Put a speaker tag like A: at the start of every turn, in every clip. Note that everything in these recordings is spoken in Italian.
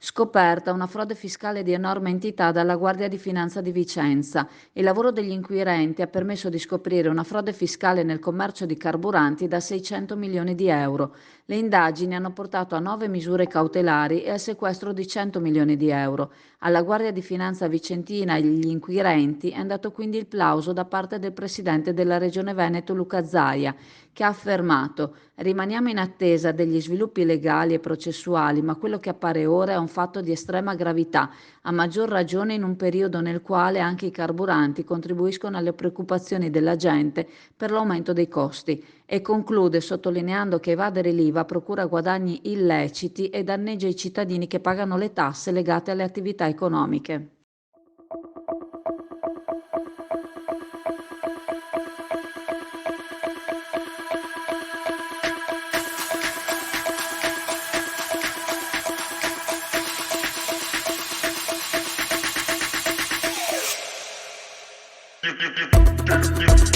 A: Scoperta una frode fiscale di enorme entità dalla Guardia di Finanza di Vicenza. Il lavoro degli inquirenti ha permesso di scoprire una frode fiscale nel commercio di carburanti da 600 milioni di euro. Le indagini hanno portato a 9 misure cautelari e al sequestro di 100 milioni di euro. Alla Guardia di Finanza vicentina e agli inquirenti è andato quindi il plauso da parte del presidente della Regione Veneto Luca Zaia, che ha affermato: rimaniamo in attesa degli sviluppi legali e processuali, ma quello che appare ora è un fatto di estrema gravità, a maggior ragione in un periodo nel quale anche i carburanti contribuiscono alle preoccupazioni della gente per l'aumento dei costi. E conclude sottolineando che evadere l'IVA procura guadagni illeciti e danneggia i cittadini che pagano le tasse legate alle attività economiche.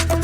B: You